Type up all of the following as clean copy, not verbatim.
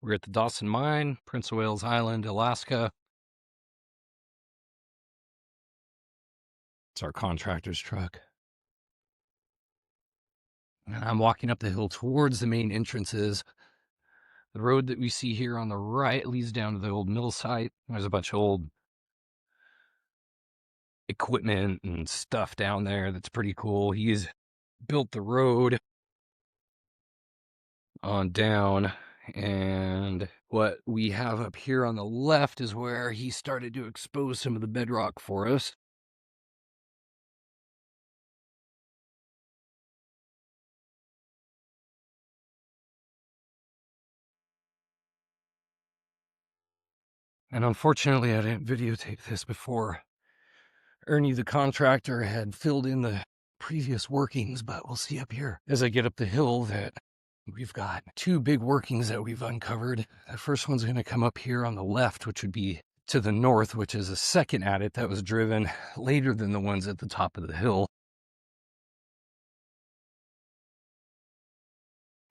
We're at the Dawson Mine, Prince of Wales Island, Alaska. It's our contractor's truck. And I'm walking up the hill towards the main entrances. The road that we see here on the right leads down to the old mill site. There's a bunch of old equipment and stuff down there that's pretty cool. He's built the road on down, and what we have up here on the left is where he started to expose some of the bedrock for us. And unfortunately, I didn't videotape this before Ernie, the contractor, had filled in the previous workings, but we'll see up here as I get up the hill that we've got two big workings that we've uncovered. The first one's going to come up here on the left, which would be to the north, which is a second adit that was driven later than the ones at the top of the hill.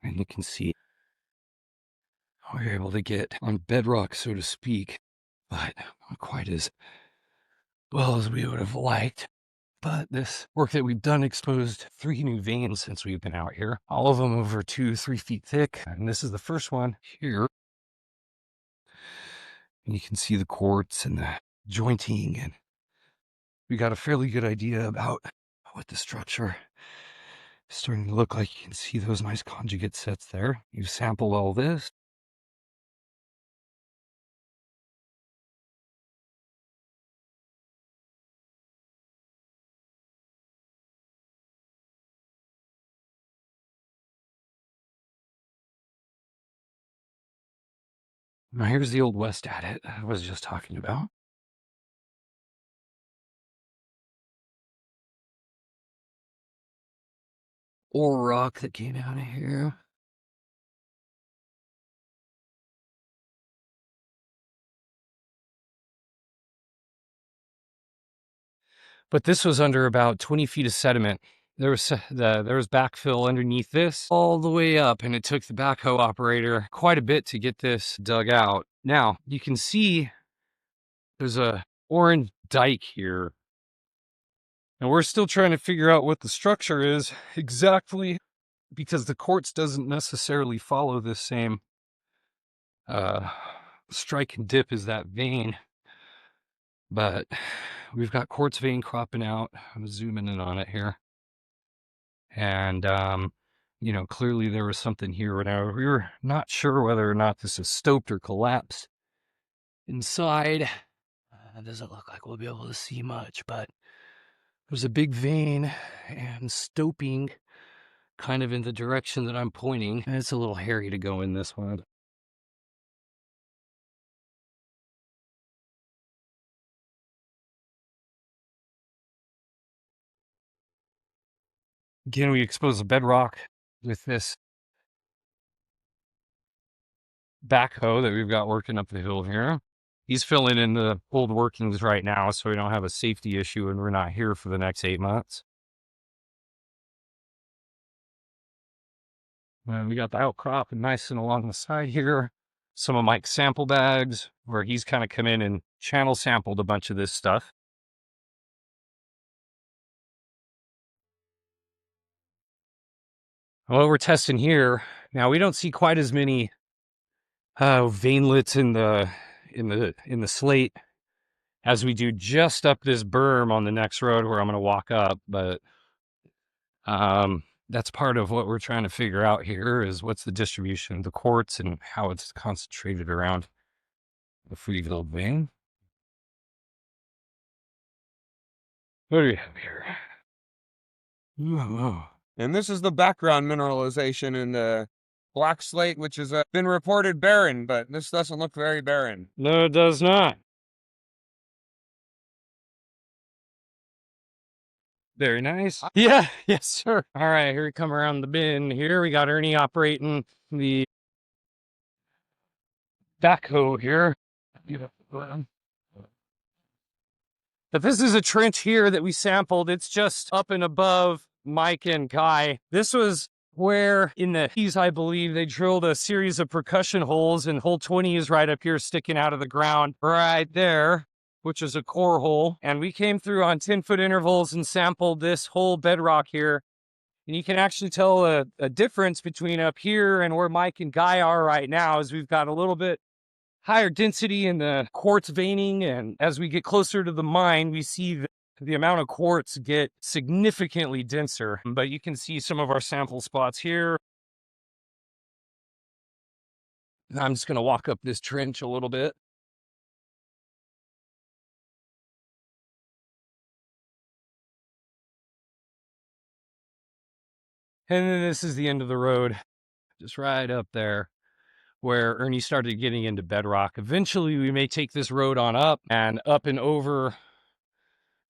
And you can see we're able to get on bedrock, so to speak, but not quite as well as we would have liked. But this work that we've done exposed 3 new veins since we've been out here, all of them over 2-3 feet thick. And this is the first one here. And you can see the quartz and the jointing, and we got a fairly good idea about what the structure is starting to look like. You can see those nice conjugate sets there. You've sampled all this. Now here's the old west adit I was just talking about. Ore rock that came out of here. But this was under about 20 feet of sediment. There was backfill underneath this all the way up, and it took the backhoe operator quite a bit to get this dug out. Now, you can see there's a orange dike here. And we're still trying to figure out what the structure is exactly, because the quartz doesn't necessarily follow this same strike and dip as that vein. But we've got quartz vein cropping out. I'm zooming in on it here. And, you know, clearly there was something here. Now, we were not sure whether or not this is stoped or collapsed inside. It doesn't look like we'll be able to see much, but there's a big vein and stoping kind of in the direction that I'm pointing. And it's a little hairy to go in this one. Again, we expose the bedrock with this backhoe that we've got working up the hill here. He's filling in the old workings right now, so we don't have a safety issue and we're not here for the next 8 months. And we got the outcrop and nice and along the side here. Some of Mike's sample bags where he's kind of come in and channel sampled a bunch of this stuff. What we're testing here, now we don't see quite as many veinlets in the slate as we do just up this berm on the next road where I'm going to walk up, but that's part of what we're trying to figure out here is what's the distribution of the quartz and how it's concentrated around the free-filled vein. What do we have here? Oh. And this is the background mineralization in the black slate, which has been reported barren, but this doesn't look very barren. No, it does not. Very nice. Yeah, yes, sir. All right, here we come around the bend here. We got Ernie operating the backhoe here. But this is a trench here that we sampled. It's just up and above Mike and Kai. This was where in the 80s, I believe, they drilled a series of percussion holes, and hole 20 is right up here sticking out of the ground right there, which is a core hole. And we came through on 10-foot intervals and sampled this whole bedrock here. And you can actually tell a difference between up here and where Mike and Guy are right now, is we've got a little bit higher density in the quartz veining. And as we get closer to the mine, we see the amount of quartz get significantly denser. But you can see some of our sample spots here. I'm just going to walk up this trench a little bit. And then this is the end of the road, just right up there where Ernie started getting into bedrock. Eventually, we may take this road on up and over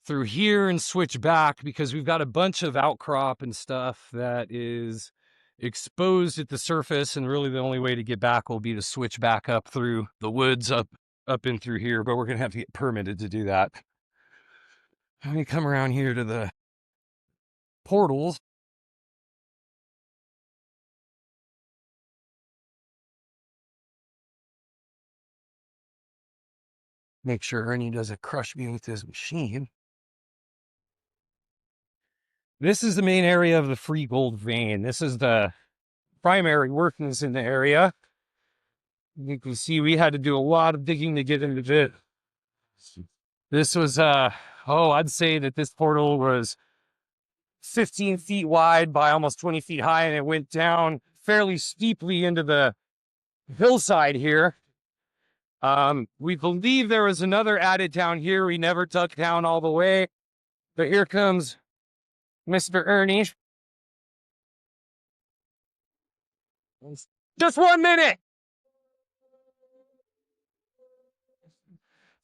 through here and switch back, because we've got a bunch of outcrop and stuff that is exposed at the surface, and really the only way to get back will be to switch back up through the woods up in through here, but we're gonna have to get permitted to do that. Let me come around here to the portals. Make sure Ernie doesn't crush me with his machine. This is the main area of the free gold vein. This is the primary workings in the area. You can see we had to do a lot of digging to get into it. This was, I'd say that this portal was 15 feet wide by almost 20 feet high, and it went down fairly steeply into the hillside here. We believe there was another adit down here. We never dug down all the way, but here comes Mr. Ernie. Just 1 minute.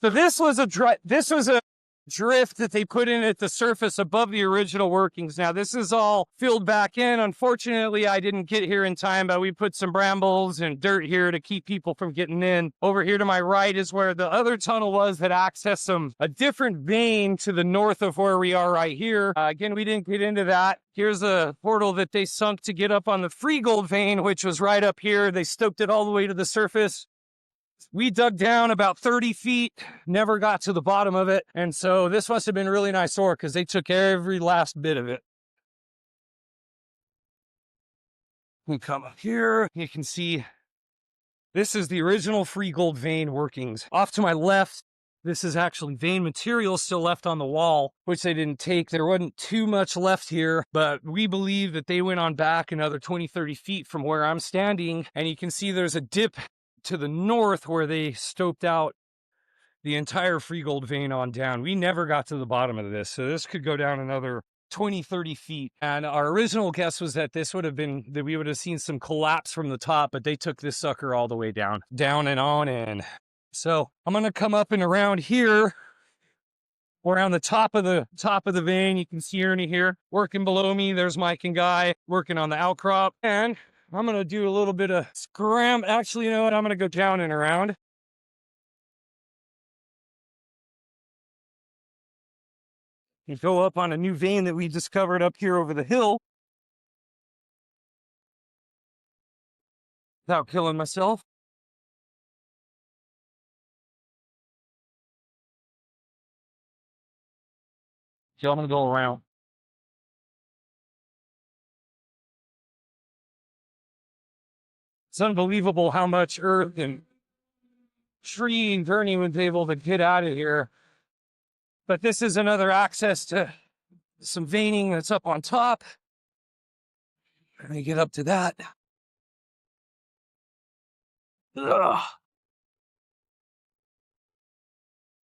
So this was a drift that they put in at the surface above the original workings. Now this is all filled back in. Unfortunately, I didn't get here in time, but we put some brambles and dirt here to keep people from getting in. Over here to my right is where the other tunnel was that accessed a different vein to the north of where we are right here. Again, we didn't get into that. Here's a portal that they sunk to get up on the free gold vein, which was right up here. They stoked it all the way to the surface. We dug down about 30 feet, never got to the bottom of it. And so this must have been really nice ore, because they took every last bit of it. We come up here, you can see this is the original free gold vein workings. Off to my left, this is actually vein material still left on the wall, which they didn't take. There wasn't too much left here, but we believe that they went on back another 20, 30 feet from where I'm standing. And you can see there's a dip to the north where they stoped out the entire free gold vein on down. We never got to the bottom of this, so this could go down another 20, 30 feet. And our original guess was that this would have been, that we would have seen some collapse from the top, but they took this sucker all the way down and on in. So I'm gonna come up and around here. We're on the top of the vein. You can see Ernie here working below me. There's Mike and Guy working on the outcrop. And I'm going to do a little bit of scram. Actually, you know what? I'm going to go down and around. And go up on a new vein that we discovered up here over the hill. Without killing myself. So I'm going to go around. It's unbelievable how much earth and tree and Ernie was able to get out of here. But this is another access to some veining that's up on top. Let me get up to that. Ugh.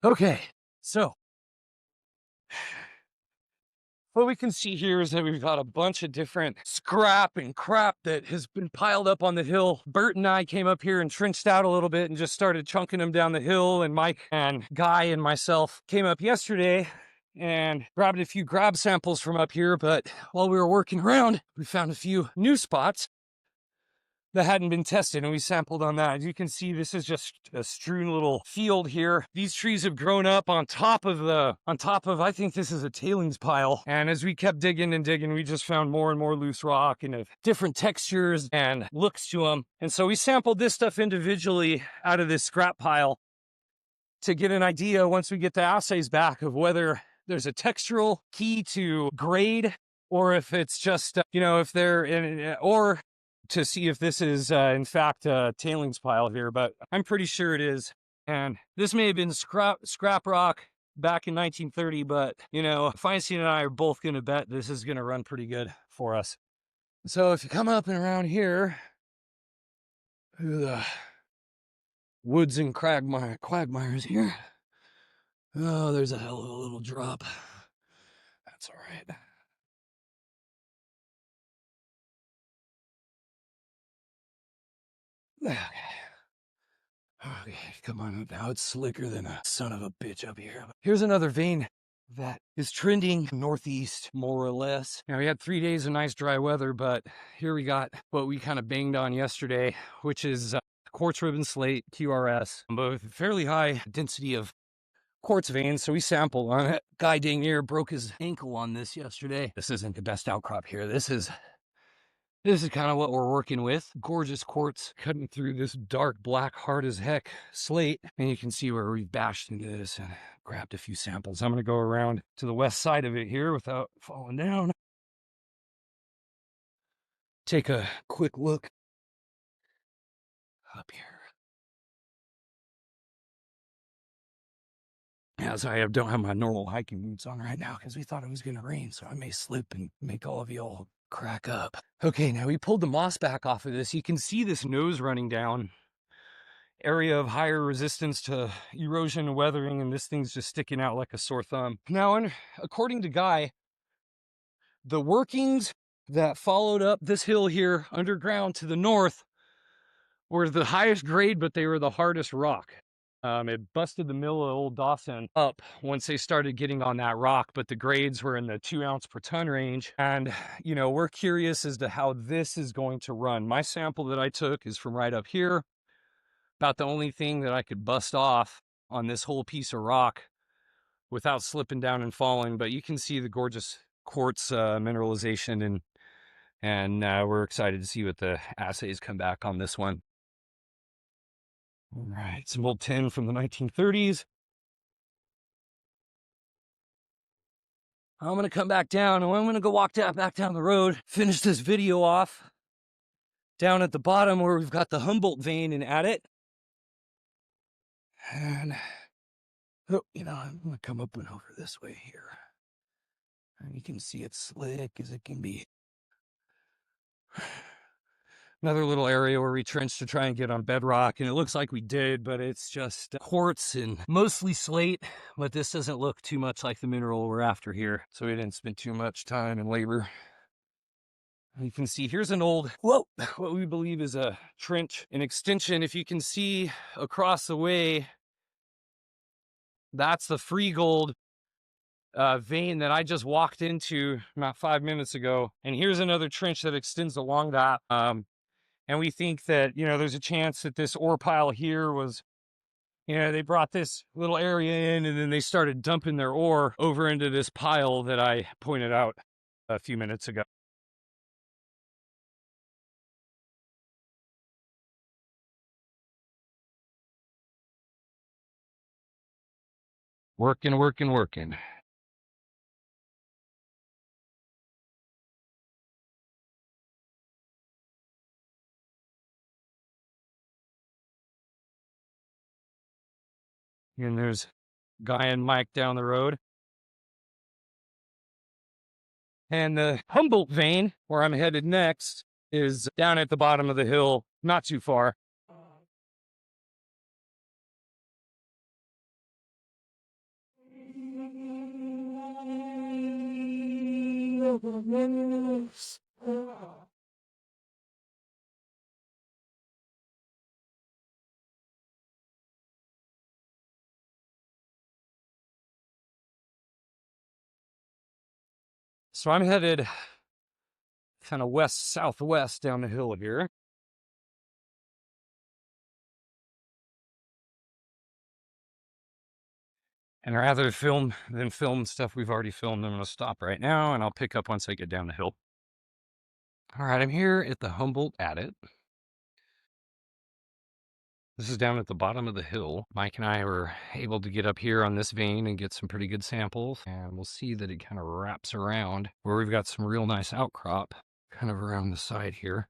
Okay, so what we can see here is that we've got a bunch of different scrap and crap that has been piled up on the hill. Bert and I came up here and trenched out a little bit and just started chunking them down the hill. And Mike and Guy and myself came up yesterday and grabbed a few grab samples from up here. But while we were working around, we found a few new spots. that hadn't been tested, and we sampled on that. As you can see, this is just a strewn little field here. These trees have grown up on top of, I think this is a tailings pile. And as we kept digging and digging, we just found more and more loose rock and different textures and looks to them. And so we sampled this stuff individually out of this scrap pile to get an idea, once we get the assays back, of whether there's a textural key to grade, or if it's just, if they're in, or to see if this is, in fact, a tailings pile here, but I'm pretty sure it is. And this may have been scrap rock back in 1930, but, Feinstein and I are both going to bet this is going to run pretty good for us. So if you come up and around here, the woods and quagmires here, oh, there's a hell of a little drop. That's all right. Okay, come on. Now it's slicker than a son of a bitch up here. Here's another vein that is trending northeast, more or less. Now, we had 3 days of nice dry weather, but here we got what we kind of banged on yesterday, which is quartz ribbon slate, QRS, but fairly high density of quartz veins. So we sampled on it. Guy dang near broke his ankle on this yesterday. This isn't the best outcrop here. This is kind of what we're working with. Gorgeous quartz cutting through this dark black, hard as heck slate. And you can see where we've bashed into this and grabbed a few samples. I'm going to go around to the west side of it here without falling down. Take a quick look up here. As I don't have my normal hiking boots on right now because we thought it was going to rain, so I may slip and make all of you all crack up. Okay, now we pulled the moss back off of this. You can see this nose running down. Area of higher resistance to erosion and weathering, and this thing's just sticking out like a sore thumb. Now, according to Guy, the workings that followed up this hill here underground to the north were the highest grade, but they were the hardest rock. It busted the mill of old Dawson up once they started getting on that rock, but the grades were in the 2 ounce per ton range. And, we're curious as to how this is going to run. My sample that I took is from right up here. About the only thing that I could bust off on this whole piece of rock without slipping down and falling, but you can see the gorgeous quartz mineralization, and we're excited to see what the assays come back on this one. All right, some old tin from the 1930s. I'm going to come back down, and I'm going to go walk back down the road, finish this video off down at the bottom where we've got the Humboldt vein in adit. And, I'm going to come up and over this way here. And you can see it's slick as it can be. Another little area where we trenched to try and get on bedrock, and it looks like we did, but it's just quartz and mostly slate, but this doesn't look too much like the mineral we're after here, so we didn't spend too much time and labor. You can see here's an old, what we believe is a trench, an extension. If you can see across the way, that's the free gold vein that I just walked into about 5 minutes ago. And here's another trench that extends along that. And we think that, there's a chance that this ore pile here was, they brought this little area in and then they started dumping their ore over into this pile that I pointed out a few minutes ago. Working. And there's Guy and Mike down the road. And the Humboldt vein, where I'm headed next, is down at the bottom of the hill, not too far. So I'm headed kind of west-southwest down the hill here. And rather film than film stuff we've already filmed, I'm going to stop right now and I'll pick up once I get down the hill. All right, I'm here at the Humboldt adit. This is down at the bottom of the hill. Mike and I were able to get up here on this vein and get some pretty good samples. And we'll see that it kind of wraps around where we've got some real nice outcrop kind of around the side here.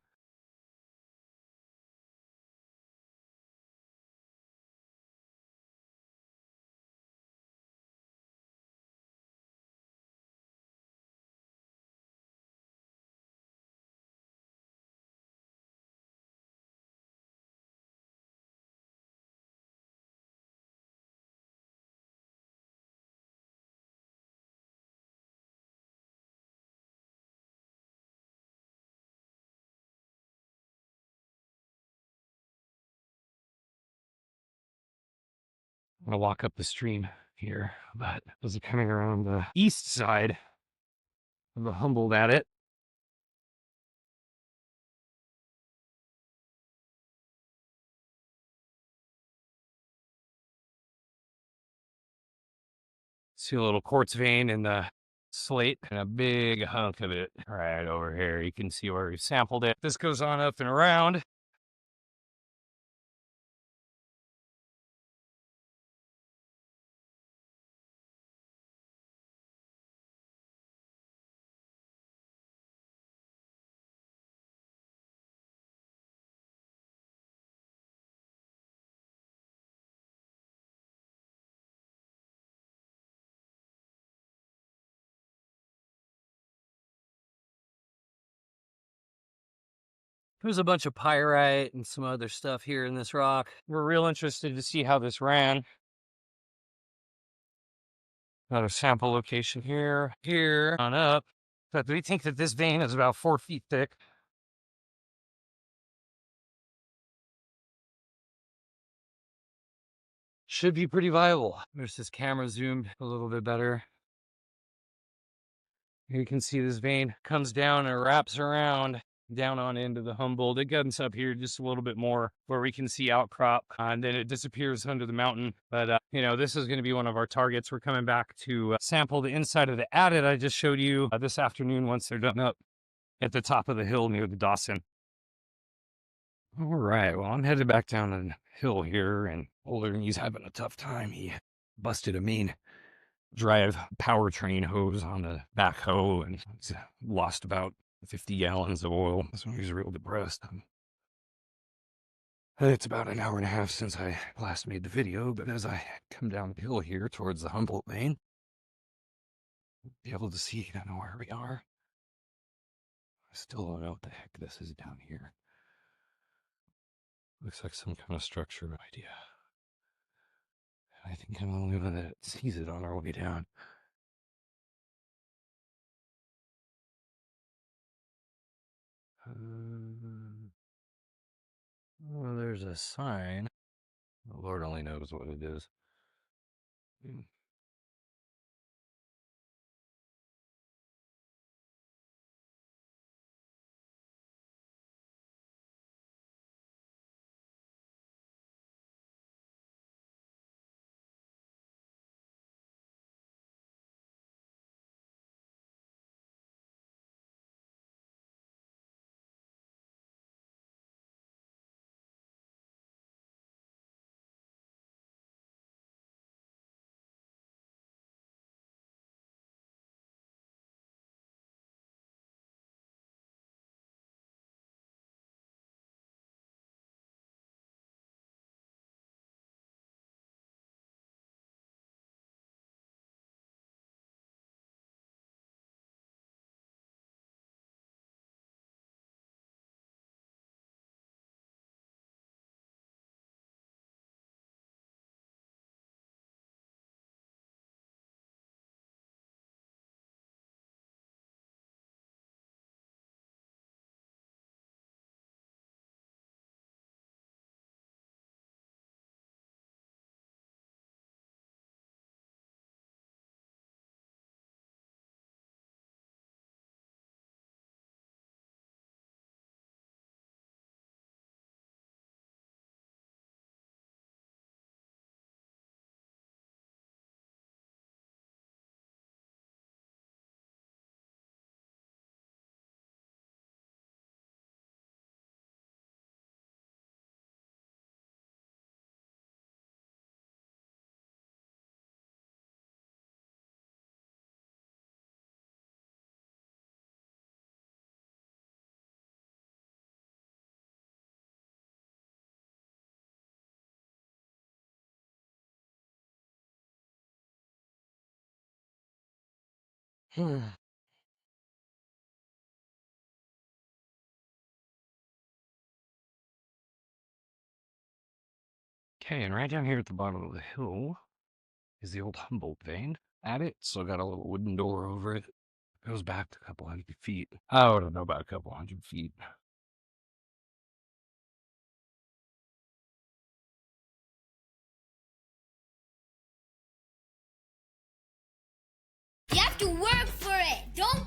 I'm going to walk up the stream here, but as I'm coming around the east side of the Humboldt adit, see a little quartz vein in the slate and a big hunk of it right over here. You can see where we sampled it. This goes on up and around. There's a bunch of pyrite and some other stuff here in this rock. We're real interested to see how this ran. Got a sample location here on up. But we think that this vein is about 4 feet thick. Should be pretty viable. There's this camera zoomed a little bit better. You can see this vein comes down and wraps around down on into the Humboldt. It comes up here just a little bit more where we can see outcrop, and then it disappears under the mountain. But, this is going to be one of our targets. We're coming back to sample the inside of the adit I just showed you this afternoon once they're done up at the top of the hill near the Dawson. All right, well, I'm headed back down the hill here, and he's having a tough time. He busted a main drive powertrain hose on the backhoe and lost about 50 gallons of oil. So he's real depressed. It's about an hour and a half since I last made the video, but as I come down the hill here towards the Humboldt vein, you'll be able to see kind of where we are. I still don't know what the heck this is down here. Looks like some kind of structure idea. I think I'm the only one that sees it on our way down. Well, there's a sign. The Lord only knows what it is. Okay, and right down here at the bottom of the hill is the old Humboldt vein. Adits, so got a little wooden door over it. Goes back a couple hundred feet. I don't know about a couple hundred feet. You have to work for it. Don't